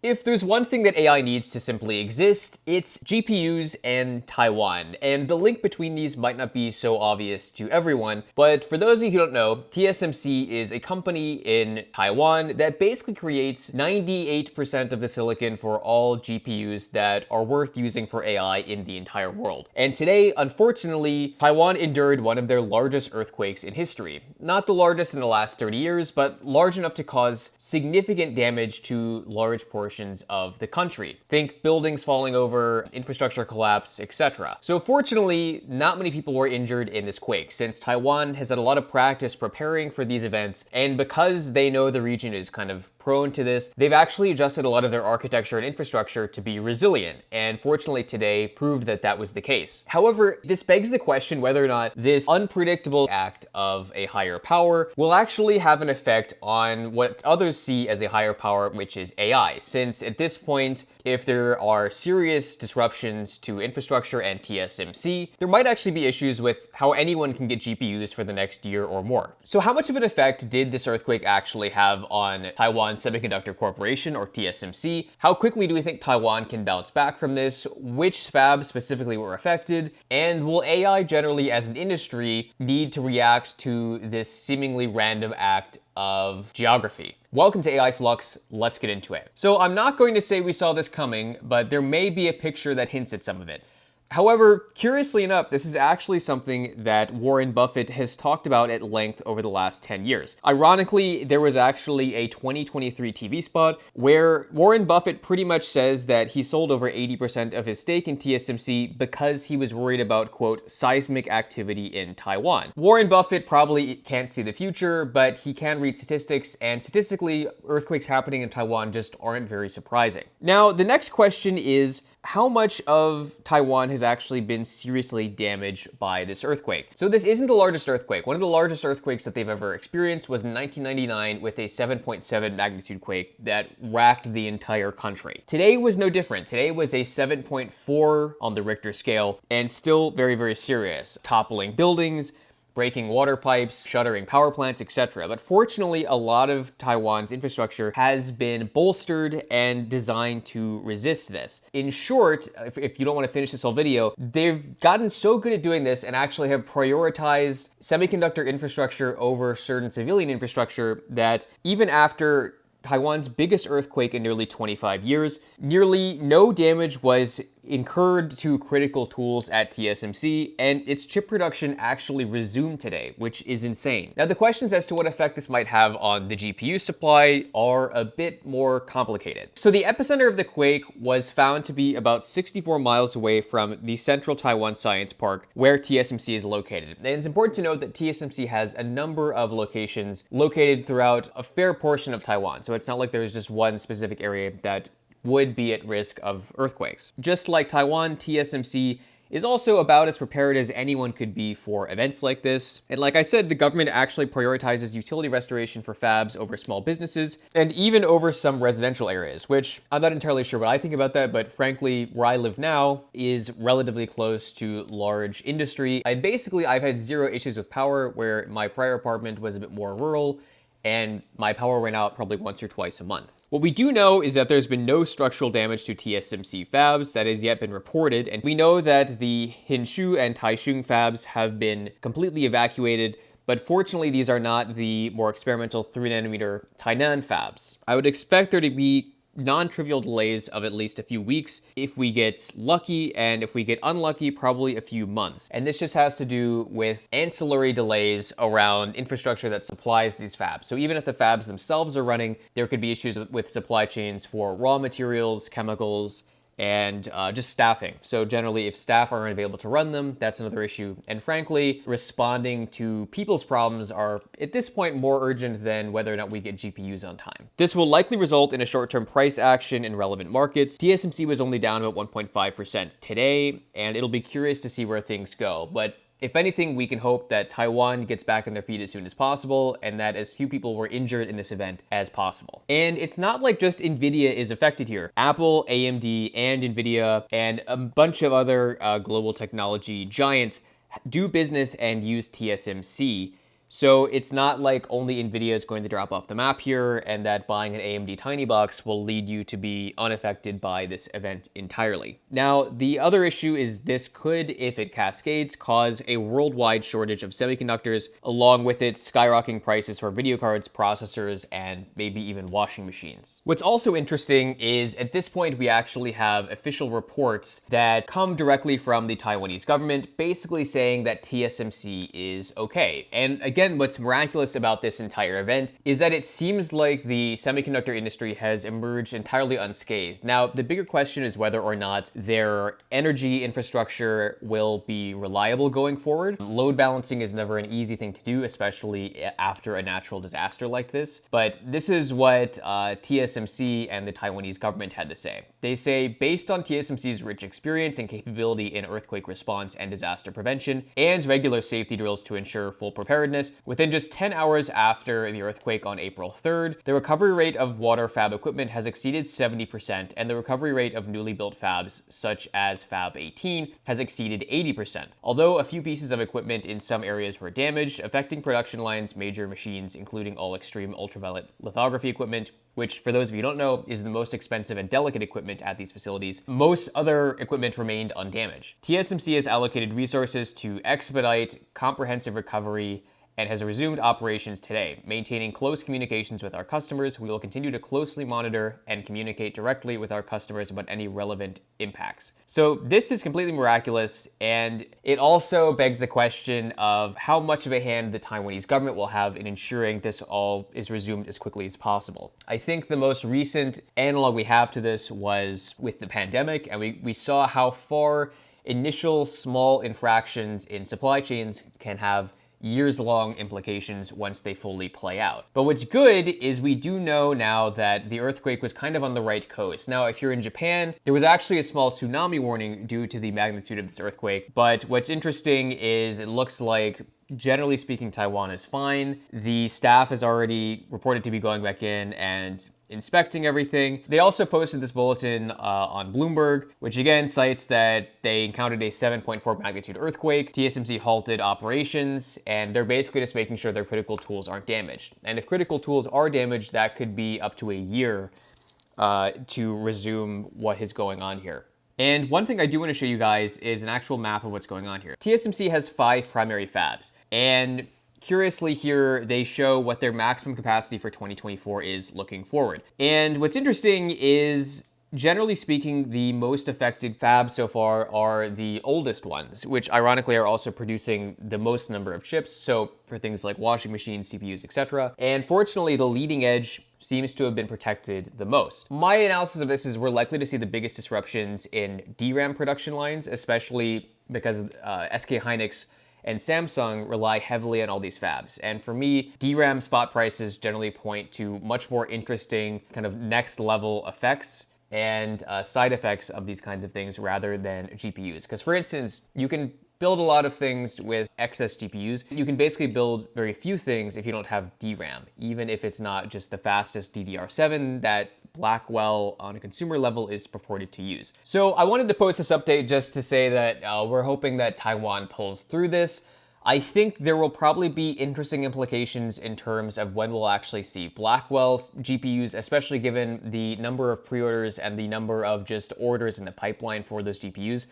If there's one thing that AI needs to simply exist, it's GPUs and Taiwan. And the link between these might not be so obvious to everyone, but for those of you who don't know, TSMC is a company in Taiwan that basically creates 98% of the silicon for all GPUs that are worth using for AI in the entire world. And today, unfortunately, Taiwan endured one of their largest earthquakes in history. Not the largest in the last 30 years, but large enough to cause significant damage to large portions of the country. Think buildings falling over, infrastructure collapse, etc. So fortunately, not many people were injured in this quake, since Taiwan has had a lot of practice preparing for these events, and because they know the region is kind of prone to this, they've actually adjusted a lot of their architecture and infrastructure to be resilient, and fortunately today proved that that was the case. However, this begs the question whether or not this unpredictable act of a higher power will actually have an effect on what others see as a higher power, which is AI, since at this point, if there are serious disruptions to infrastructure and TSMC, there might actually be issues with how anyone can get GPUs for the next year or more. So how much of an effect did this earthquake actually have on Taiwan Semiconductor Corporation, or TSMC? How quickly do we think Taiwan can bounce back from this? Which fabs specifically were affected? And will AI generally as an industry need to react to this seemingly random act of geography? Welcome to AI Flux, let's get into it. So I'm not going to say we saw this coming, but there may be a picture that hints at some of it. However, curiously enough, this is actually something that Warren Buffett has talked about at length over the last 10 years. Ironically, there was actually a 2023 TV spot where Warren Buffett pretty much says that he sold over 80% of his stake in TSMC because he was worried about, quote, seismic activity in Taiwan. Warren Buffett probably can't see the future, but he can read statistics, and statistically, earthquakes happening in Taiwan just aren't very surprising. Now, the next question is, how much of Taiwan has actually been seriously damaged by this earthquake? So this isn't the largest earthquake. One of the largest earthquakes that they've ever experienced was in 1999 with a 7.7 magnitude quake that racked the entire country. Today was no different. Today was a 7.4 on the Richter scale, and still very, very serious, toppling buildings, breaking water pipes, shuttering power plants, etc. But fortunately, a lot of Taiwan's infrastructure has been bolstered and designed to resist this. In short, if you don't want to finish this whole video, they've gotten so good at doing this and actually have prioritized semiconductor infrastructure over certain civilian infrastructure that even after Taiwan's biggest earthquake in nearly 25 years, nearly no damage was incurred to critical tools at TSMC, and its chip production actually resumed today, which is insane. Now, the questions as to what effect this might have on the GPU supply are a bit more complicated. So the epicenter of the quake was found to be about 64 miles away from the Central Taiwan Science Park, where TSMC is located. And it's important to note that TSMC has a number of locations located throughout a fair portion of Taiwan. So it's not like there's just one specific area that would be at risk of earthquakes. Just like Taiwan, TSMC is also about as prepared as anyone could be for events like this. And like I said, the government actually prioritizes utility restoration for fabs over small businesses, and even over some residential areas, which I'm not entirely sure what I think about that, but frankly, where I live now is relatively close to large industry. And basically, I've had zero issues with power, where my prior apartment was a bit more rural, and my power went out probably once or twice a month. What we do know is that there's been no structural damage to TSMC fabs that has yet been reported, and we know that the Hsinchu and Taichung fabs have been completely evacuated, but fortunately these are not the more experimental 3nm Tainan fabs. I would expect there to be non-trivial delays of at least a few weeks if we get lucky, and if we get unlucky, probably a few months. And this just has to do with ancillary delays around infrastructure that supplies these fabs. So even if the fabs themselves are running, there could be issues with supply chains for raw materials, chemicals, and just staffing. So generally, if staff aren't available to run them, that's another issue. And frankly, responding to people's problems are, at this point, more urgent than whether or not we get GPUs on time. This will likely result in a short-term price action in relevant markets. TSMC was only down about 1.5% today, and it'll be curious to see where things go. But if anything, we can hope that Taiwan gets back on their feet as soon as possible, and that as few people were injured in this event as possible. And it's not like just Nvidia is affected here. Apple, AMD, and Nvidia, and a bunch of other global technology giants do business and use TSMC So it's not like only Nvidia is going to drop off the map here and that buying an AMD Tiny Box will lead you to be unaffected by this event entirely. Now, the other issue is this could, if it cascades, cause a worldwide shortage of semiconductors, along with its skyrocketing prices for video cards, processors, and maybe even washing machines. What's also interesting is at this point, we actually have official reports that come directly from the Taiwanese government, basically saying that TSMC is okay. And again, what's miraculous about this entire event is that it seems like the semiconductor industry has emerged entirely unscathed. Now, the bigger question is whether or not their energy infrastructure will be reliable going forward. Load balancing is never an easy thing to do, especially after a natural disaster like this. But this is what TSMC and the Taiwanese government had to say. They say, based on TSMC's rich experience and capability in earthquake response and disaster prevention, and regular safety drills to ensure full preparedness, within just 10 hours after the earthquake on April 3rd, the recovery rate of water fab equipment has exceeded 70%, and the recovery rate of newly built fabs, such as Fab 18, has exceeded 80%. Although a few pieces of equipment in some areas were damaged, affecting production lines, major machines, including all extreme ultraviolet lithography equipment, which, for those of you who don't know, is the most expensive and delicate equipment at these facilities, most other equipment remained undamaged. TSMC has allocated resources to expedite comprehensive recovery and has resumed operations today. Maintaining close communications with our customers, we will continue to closely monitor and communicate directly with our customers about any relevant impacts. So this is completely miraculous, and it also begs the question of how much of a hand the Taiwanese government will have in ensuring this all is resumed as quickly as possible. I think the most recent analog we have to this was with the pandemic, and we saw how far initial small infractions in supply chains can have years-long implications once they fully play out. But what's good is we do know now that the earthquake was kind of on the right coast. Now, if you're in Japan, there was actually a small tsunami warning due to the magnitude of this earthquake. But what's interesting is it looks like, generally speaking, Taiwan is fine. The staff has already reported to be going back in and inspecting everything. They also posted this bulletin on Bloomberg, which again cites that they encountered a 7.4 magnitude earthquake. TSMC halted operations, and they're basically just making sure their critical tools aren't damaged. And if critical tools are damaged, that could be up to a year to resume what is going on here. And one thing I do want to show you guys is an actual map of what's going on here. TSMC has 5 primary fabs, and curiously here, they show what their maximum capacity for 2024 is looking forward. And what's interesting is, generally speaking, the most affected fabs so far are the oldest ones, which ironically are also producing the most number of chips. So for things like washing machines, CPUs, etc. And fortunately, the leading edge seems to have been protected the most. My analysis of this is we're likely to see the biggest disruptions in DRAM production lines, especially because SK Hynix and Samsung rely heavily on all these fabs. And for me, DRAM spot prices generally point to much more interesting kind of next level effects and side effects of these kinds of things rather than GPUs. Because for instance, you can build a lot of things with excess GPUs. You can basically build very few things if you don't have DRAM, even if it's not just the fastest DDR7 that Blackwell on a consumer level is purported to use. So I wanted to post this update just to say that we're hoping that Taiwan pulls through this. I think there will probably be interesting implications in terms of when we'll actually see Blackwell's GPUs, especially given the number of pre-orders and the number of just orders in the pipeline for those GPUs.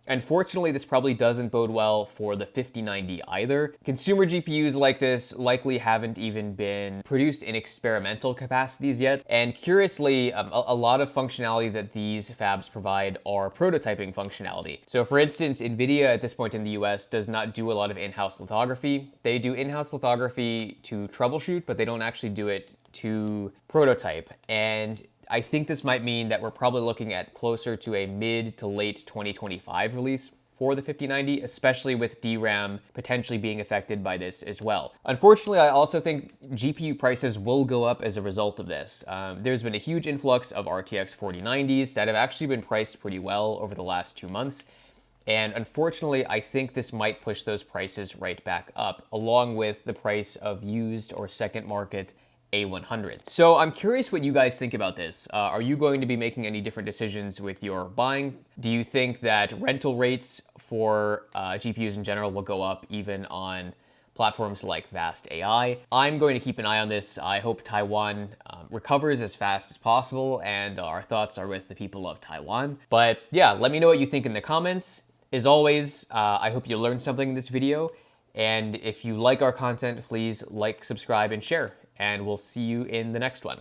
Unfortunately, this probably doesn't bode well for the 5090 either. Consumer GPUs like this likely haven't even been produced in experimental capacities yet. And curiously, a lot of functionality that these fabs provide are prototyping functionality. So for instance, Nvidia at this point in the US does not do a lot of in-house lithography. They do in-house lithography to troubleshoot, but they don't actually do it to prototype. And I think this might mean that we're probably looking at closer to a mid to late 2025 release for the 5090, especially with DRAM potentially being affected by this as well. Unfortunately, I also think GPU prices will go up as a result of this. There's been a huge influx of RTX 4090s that have actually been priced pretty well over the last 2 months. And unfortunately, I think this might push those prices right back up, along with the price of used or second market A100. So I'm curious what you guys think about this. Are you going to be making any different decisions with your buying? Do you think that rental rates for GPUs in general will go up even on platforms like Vast AI. I'm going to keep an eye on this. I hope Taiwan recovers as fast as possible, and our thoughts are with the people of Taiwan. But yeah, let me know what you think in the comments. As always, I hope you learned something in this video, and if you like our content, please like, subscribe, and share, and we'll see you in the next one.